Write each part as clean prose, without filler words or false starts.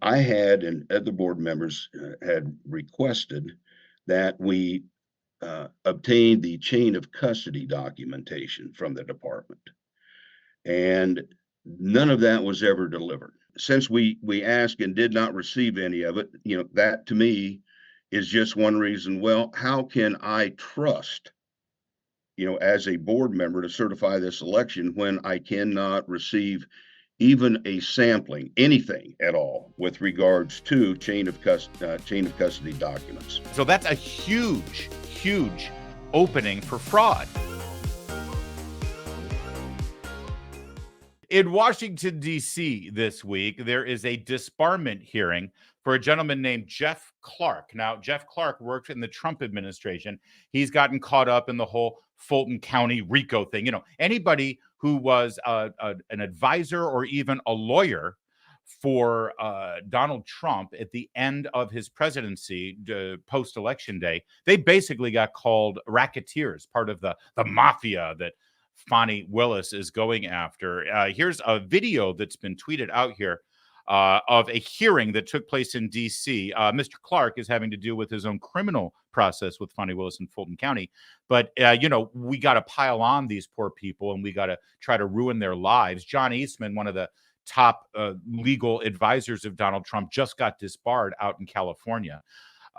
I had and other board members had requested that we obtain the chain of custody documentation from the department. And none of that was ever delivered. Since we asked and did not receive any of it, that to me is just one reason. Well, how can I trust, as a board member to certify this election when I cannot receive even a sampling, anything at all with regards to chain of custody documents? So that's a huge, huge opening for fraud. In Washington, D.C. this week, there is a disbarment hearing for a gentleman named Jeff Clarke. Now, Jeff Clarke worked in the Trump administration. He's gotten caught up in the whole Fulton County RICO thing. Anybody who was an advisor or even a lawyer for Donald Trump at the end of his presidency, post-election day, they basically got called racketeers, part of the mafia that Fani Willis is going after. Here's a video that's been tweeted out here of a hearing that took place in D.C. Mr. Clarke is having to deal with his own criminal process with Fani Willis in Fulton County. But, we got to pile on these poor people and we got to try to ruin their lives. John Eastman, one of the top legal advisors of Donald Trump, just got disbarred out in California.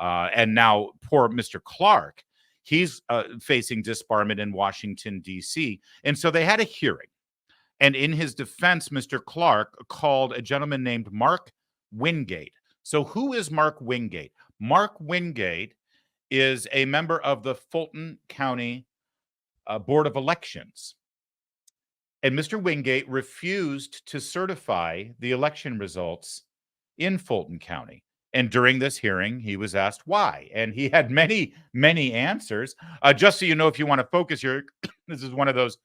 And now poor Mr. Clarke, he's facing disbarment in Washington, D.C. And so they had a hearing. And in his defense, Mr. Clarke called a gentleman named Mark Wingate. So who is Mark Wingate? Mark Wingate is a member of the Fulton County Board of Elections. And Mr. Wingate refused to certify the election results in Fulton County. And during this hearing, he was asked why. And he had many, many answers. Just so you know, if you want to focus here, this is one of those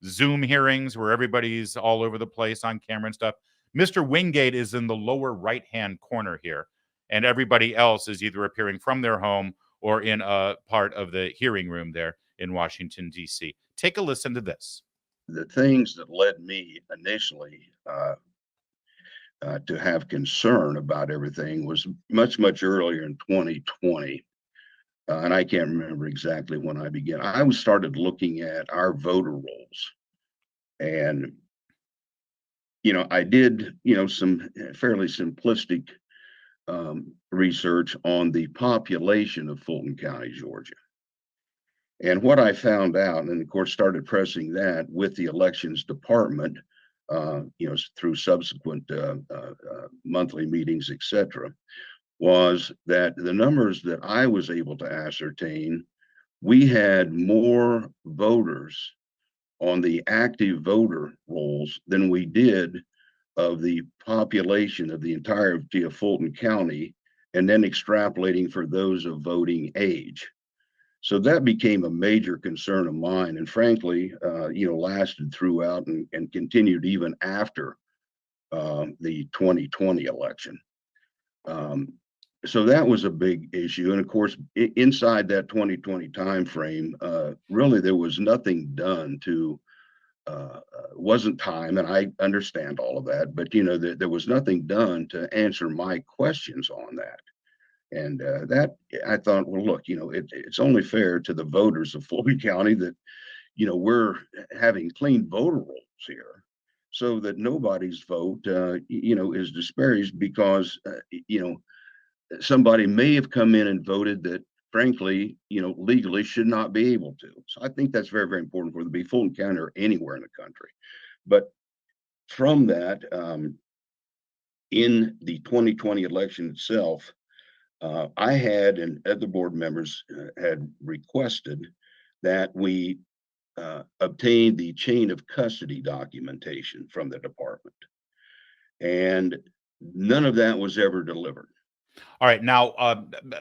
Zoom hearings where everybody's all over the place on camera and stuff. Mr. Wingate is in the lower right-hand corner here. And everybody else is either appearing from their home or in a part of the hearing room there in Washington, D.C. Take a listen to this. The things that led me initially to have concern about everything was much, much earlier in 2020. And I can't remember exactly when I began. I started looking at our voter rolls. And, I did, some fairly simplistic research on the population of Fulton County, Georgia. And what I found out, and of course started pressing that with the elections department, through subsequent monthly meetings, etc., was that the numbers that I was able to ascertain, we had more voters on the active voter rolls than we did of the population of the entirety of Fulton County, and then extrapolating for those of voting age. So that became a major concern of mine, and frankly, lasted throughout and continued even after the 2020 election. So that was a big issue. And of course, inside that 2020 timeframe, really there was nothing done to, wasn't time, and I understand all of that, but there was nothing done to answer my questions on that. And that I thought, well, look, it's only fair to the voters of Fulton County that, we're having clean voter rolls here so that nobody's vote, is disparaged because, somebody may have come in and voted that, frankly, legally should not be able to. So I think that's very, very important, whether it be Fulton County or anywhere in the country. But from that, in the 2020 election itself, I had and other board members had requested that we obtain the chain of custody documentation from the department. And none of that was ever delivered. All right. Now,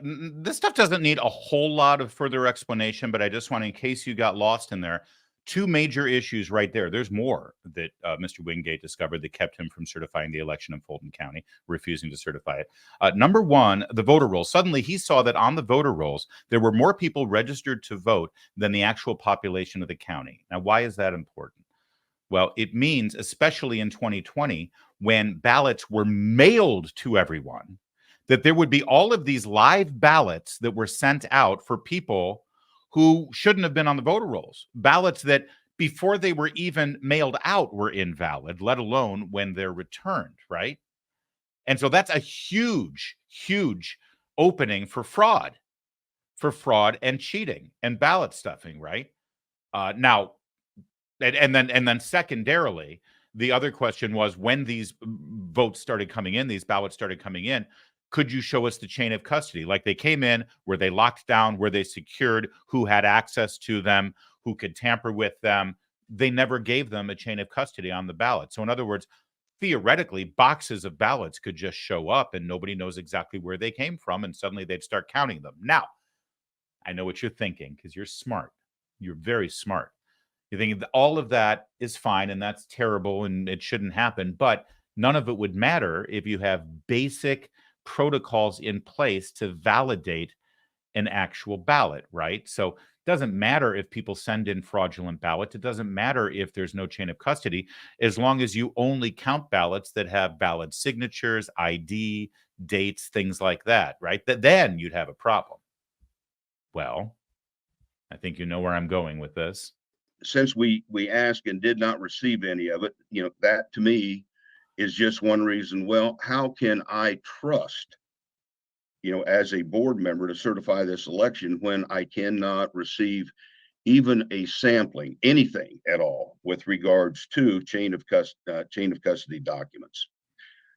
this stuff doesn't need a whole lot of further explanation, but I just want, in case you got lost in there, two major issues right there. There's more that Mr. Wingate discovered that kept him from certifying the election in Fulton County, refusing to certify it. Number one, the voter rolls. Suddenly, he saw that on the voter rolls, there were more people registered to vote than the actual population of the county. Now, why is that important? Well, it means, especially in 2020, when ballots were mailed to everyone, that there would be all of these live ballots that were sent out for people who shouldn't have been on the voter rolls, ballots that before they were even mailed out were invalid, let alone when they're returned, right? And so that's a huge, huge opening for fraud and cheating and ballot stuffing, right? Now, and then secondarily, the other question was when these votes started coming in, these ballots started coming in, could you show us the chain of custody? Like they came in, were they locked down, were they secured, who had access to them, who could tamper with them? They never gave them a chain of custody on the ballot. So in other words, theoretically, boxes of ballots could just show up and nobody knows exactly where they came from, and suddenly they'd start counting them. Now, I know what you're thinking because you're smart. You're very smart. You're thinking that all of that is fine and that's terrible and it shouldn't happen, but none of it would matter if you have basic protocols in place to validate an actual ballot, right? So it doesn't matter if people send in fraudulent ballots. It doesn't matter if there's no chain of custody, as long as you only count ballots that have valid signatures, ID, dates, things like that, right? Then you'd have a problem. Well, I think you know where I'm going with this. Since we asked and did not receive any of it, that to me is just one reason. Well, how can I trust, as a board member to certify this election when I cannot receive even a sampling, anything at all with regards to chain of custody documents?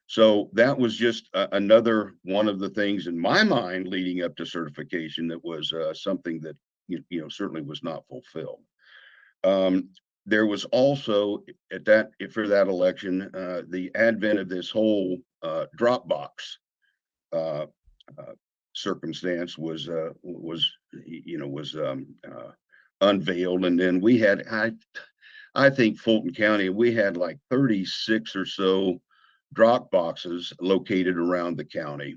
So that was just another one of the things in my mind leading up to certification that was something that certainly was not fulfilled. There was also for that election, the advent of this whole Dropbox circumstance was unveiled, and then we had I think Fulton County, we had like 36 or so drop boxes located around the county,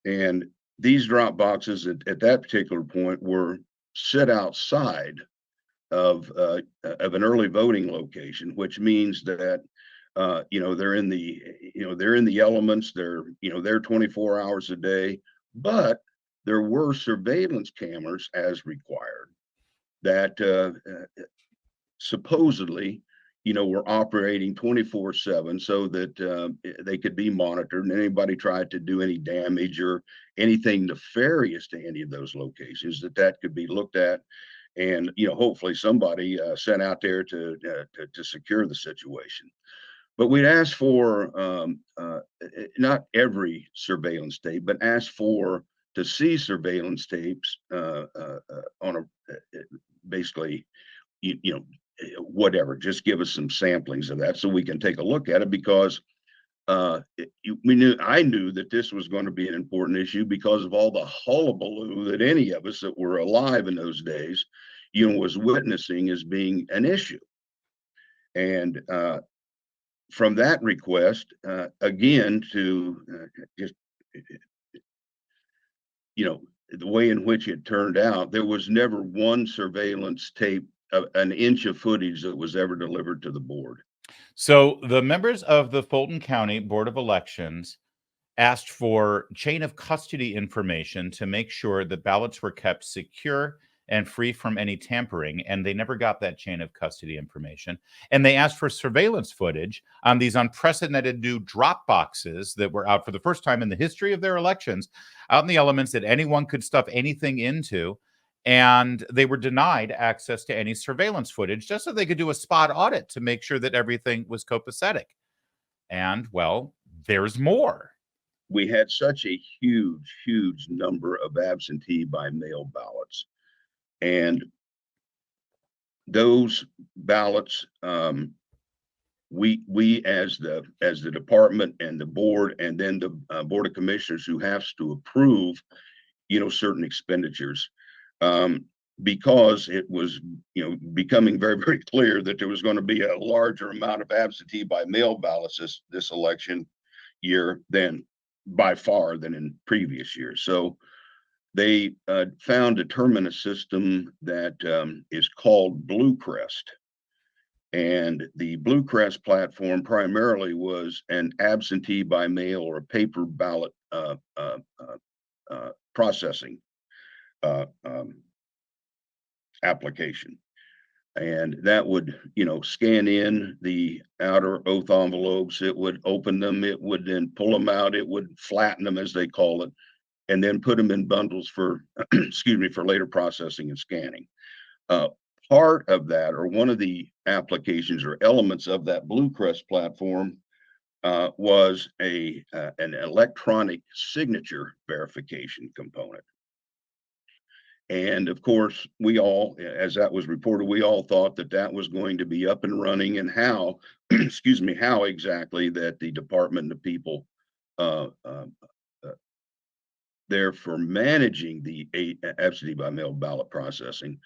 and these drop boxes at that particular point were set outside of an early voting location, which means that they're in the elements. They're 24 hours a day, but there were surveillance cameras as required that supposedly were operating 24/7 so that they could be monitored, and anybody tried to do any damage or anything nefarious to any of those locations, that could be looked at, and hopefully somebody sent out there to secure the situation. But we'd asked for not every surveillance tape, but asked for to see surveillance tapes on a basically, whatever. Just give us some samplings of that so we can take a look at it, because I knew that this was going to be an important issue because of all the hullabaloo that any of us that were alive in those days, was witnessing as being an issue. And from that request, again, to just, the way in which it turned out, there was never one surveillance tape, an inch of footage that was ever delivered to the board. So the members of the Fulton County Board of Elections asked for chain of custody information to make sure that ballots were kept secure and free from any tampering, and they never got that chain of custody information. And they asked for surveillance footage on these unprecedented new drop boxes that were out for the first time in the history of their elections, out in the elements that anyone could stuff anything into. And they were denied access to any surveillance footage just so they could do a spot audit to make sure that everything was copacetic. And, well, there's more. We had such a huge number of absentee by mail ballots, and those ballots, we as the department and the board, and then the board of commissioners who has to approve certain expenditures, because it was becoming very clear that there was going to be a larger amount of absentee by mail ballots this election year than by far than in previous years. So they determined a system that is called Blue Crest. And the Blue Crest platform primarily was an absentee by mail or a paper ballot processing application. And that would, scan in the outer oath envelopes. It would open them. It would then pull them out. It would flatten them, as they call it, and then put them in bundles for, excuse me, for later processing and scanning. Part of that, or one of the applications or elements of that Blue Crest platform, was an electronic signature verification component. And of course, we all, as that was reported, we all thought that that was going to be up and running, and how, excuse me, how exactly that the department of people there for managing the absentee by mail ballot processing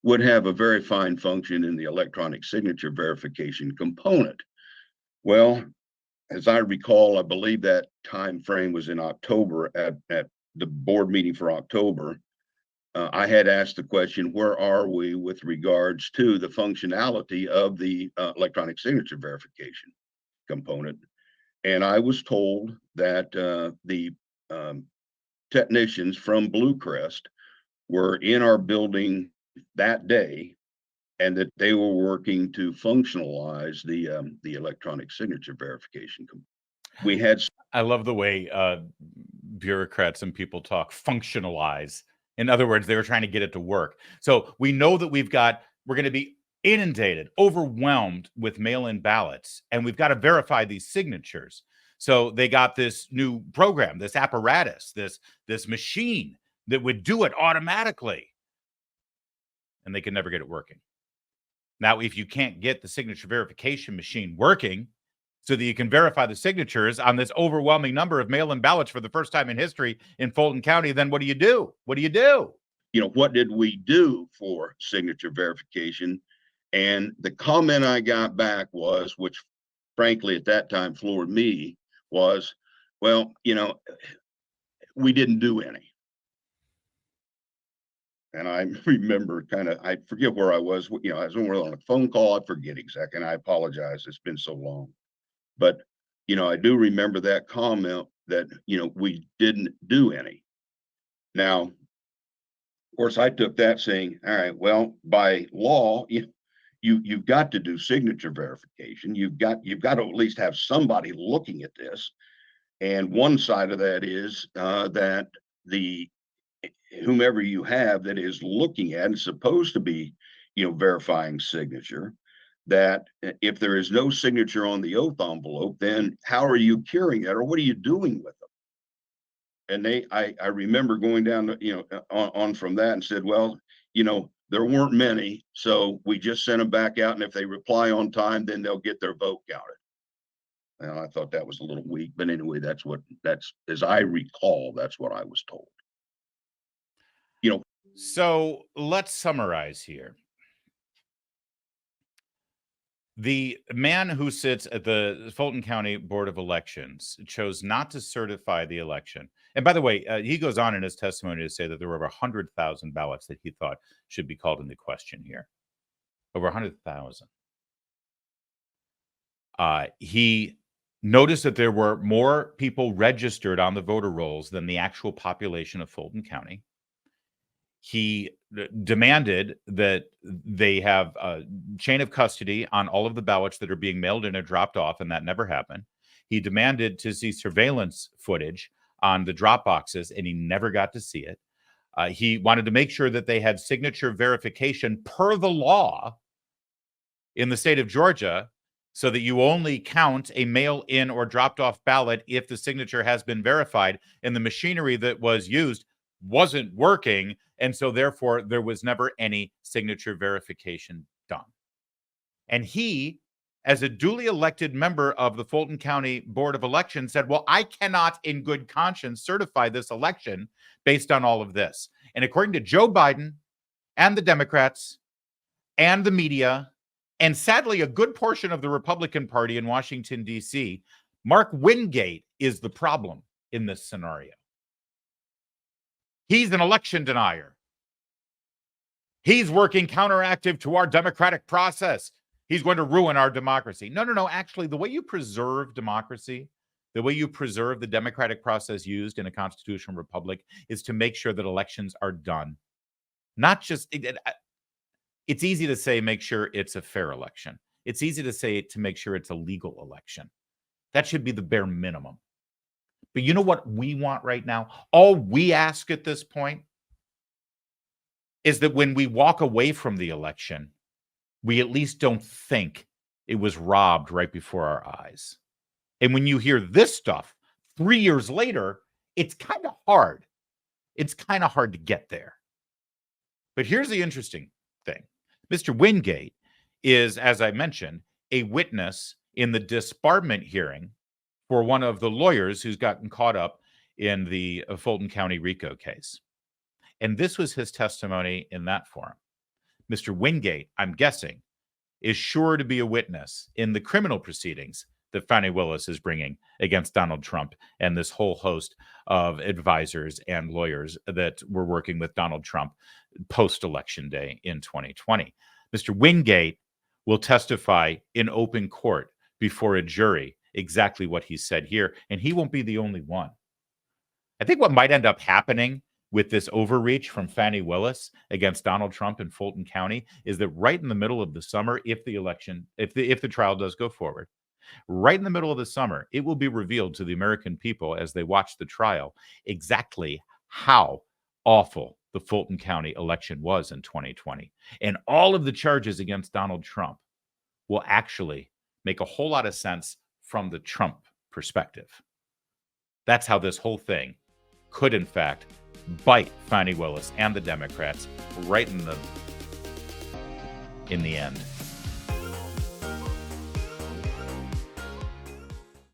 would have a very fine function in the electronic signature verification component. Well, as I recall, I believe that time frame was in October at the board meeting for October. I had asked the question, where are we with regards to the functionality of the electronic signature verification component? And I was told that the technicians from Blue Crest were in our building that day, and that they were working to functionalize the electronic signature verification. We had. I love the way bureaucrats and people talk functionalize. In other words, they were trying to get it to work. So we know that we're going to be inundated, overwhelmed with mail-in ballots, and we've got to verify these signatures. So they got this new program, this apparatus, this machine that would do it automatically, and they could never get it working. Now, if you can't get the signature verification machine working so that you can verify the signatures on this overwhelming number of mail-in ballots for the first time in history in Fulton County, then what do you do? What do you do? What did we do for signature verification? And the comment I got back was, which frankly at that time floored me, was, well, we didn't do any. And I remember I forget where I was, I was on a phone call. I forget exactly, and I apologize. It's been so long. But, I do remember that comment that, we didn't do any. Now, of course, I took that saying, all right, well, by law, you've got to do signature verification. You've got to at least have somebody looking at this. And one side of that is that whomever you have that is looking at and supposed to be, verifying signature, that if there is no signature on the oath envelope, then how are you curing that, or what are you doing with them? And I remember going down, on from that and said, well, there weren't many, so we just sent them back out, and if they reply on time, then they'll get their vote counted. And I thought that was a little weak, but anyway, that's as I recall, that's what I was told. So let's summarize here. The man who sits at the Fulton County Board of Elections chose not to certify the election. And by the way, he goes on in his testimony to say that there were over 100,000 ballots that he thought should be called into question here. Over 100,000. He noticed that there were more people registered on the voter rolls than the actual population of Fulton County. He demanded that they have a chain of custody on all of the ballots that are being mailed in and dropped off, and that never happened. He demanded to see surveillance footage on the drop boxes, and he never got to see it. He wanted to make sure that they had signature verification per the law in the state of Georgia, so that you only count a mail-in or dropped-off ballot if the signature has been verified, and the machinery that was used wasn't working, and so therefore there was never any signature verification done. And he, as a duly elected member of the Fulton County Board of Elections, said, well, I cannot in good conscience certify this election based on all of this. And according to Joe Biden and the Democrats and the media, and sadly a good portion of the Republican Party in Washington, D.C., Mark Wingate is the problem in this scenario. He's an election denier. He's working counteractive to our democratic process. He's going to ruin our democracy. No, no, no. Actually, the way you preserve democracy, the way you preserve the democratic process used in a constitutional republic is to make sure that elections are done. Not just, it's easy to say, make sure it's a fair election. It's easy to say to make sure it's a legal election. That should be the bare minimum. But you know what we want right now? All we ask at this point is that when we walk away from the election, we at least don't think it was robbed right before our eyes. And when you hear this stuff 3 years later, it's kind of hard. It's kind of hard to get there. But here's the interesting thing. Mr. Wingate is, as I mentioned, a witness in the disbarment hearing for one of the lawyers who's gotten caught up in the Fulton County RICO case. And this was his testimony in that forum. Mr. Wingate, I'm guessing, is sure to be a witness in the criminal proceedings that Fani Willis is bringing against Donald Trump and this whole host of advisors and lawyers that were working with Donald Trump post-election day in 2020. Mr. Wingate will testify in open court before a jury exactly what he said here, and he won't be the only one. I think what might end up happening with this overreach from Fani Willis against Donald Trump in Fulton County is that right in the middle of the summer, if the trial does go forward, right in the middle of the summer, it will be revealed to the American people as they watch the trial exactly how awful the Fulton County election was in 2020. And all of the charges against Donald Trump will actually make a whole lot of sense from the Trump perspective. That's how this whole thing could, in fact, bite Fani Willis and the Democrats right in the end.